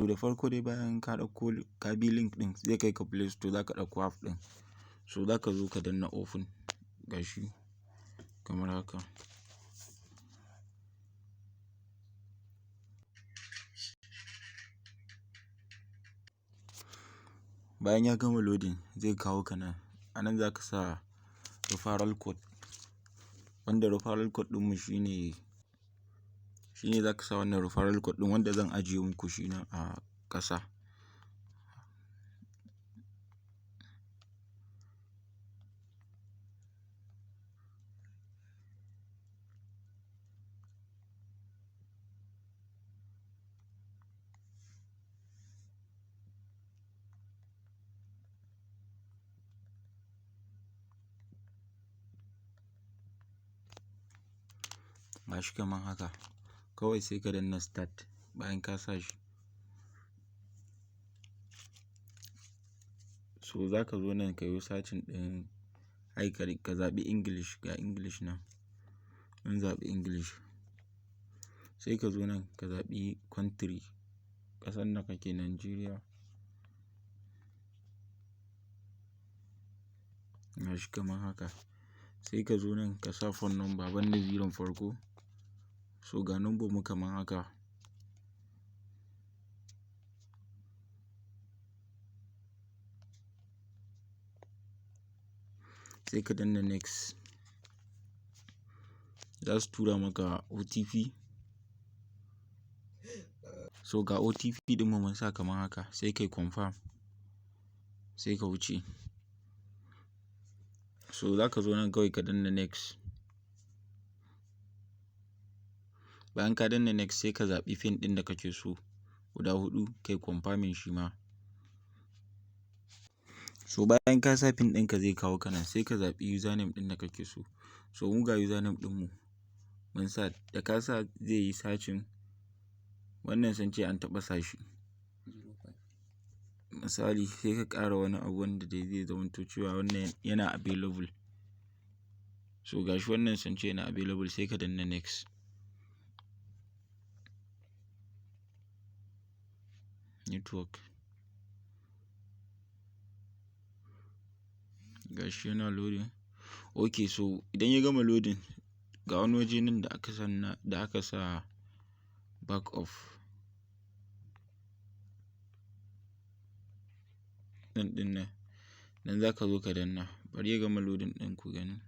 So da farko dai bayan ka ɗauko ka bi link ɗin zai kai ka Play Store, za ka ɗauko app ɗin. So za ka zo ka danna open gashi kamar haka. Bayan ya gama loading zai kawo ka nan. A nan za ka sa referral code, wanda referral code ɗinmu shine za ka sa wannan referral code ɗin wanda zan ajiye muku shi nan a ƙasa. Gashi kamar haka. Kawai sai ka danna start bayan ka sa shi. So za ka zo nan ka yi searching ɗin ka zaɓi English, ga English nan. Mun zaɓi English. Sai ka zo nan ka zaɓi country, ƙasar da kake Nigeria. Gashi kamar haka. Sai ka zo nan ka sa phone number banda zeron farko. So ga number mu kamar haka. Sai ka danna next. Za su tura maka OTP. So ga OTP ɗin mu mun sa kamar haka. Sai kai confirm. Sai ka wuce. So za ka zo nan kawai ka danna next. Bayan ka danna next sai ka zaɓi pin ɗin da kake so guda 4 kai confirming shi ma. So bayan ka sa pin ɗinka zai kawo ka nan sai ka zaɓi username ɗin da kake so. So mu ga username ɗinmu mun sa, da ka sa zai yi searching. Wannan sun ce an taɓa sa shi. Misali sai ka ƙara wani abu wanda dai zai zamanto cewa wannan yana available. So gashi wannan sun ce yana available sai ka danna next. Network. Gashi yana loading. Okay, so idan ya gama loading ga wani waje nan da aka sa back off. Nan ɗin nan za ka zo ka danna. Bari ya gama loading ɗin ku gani.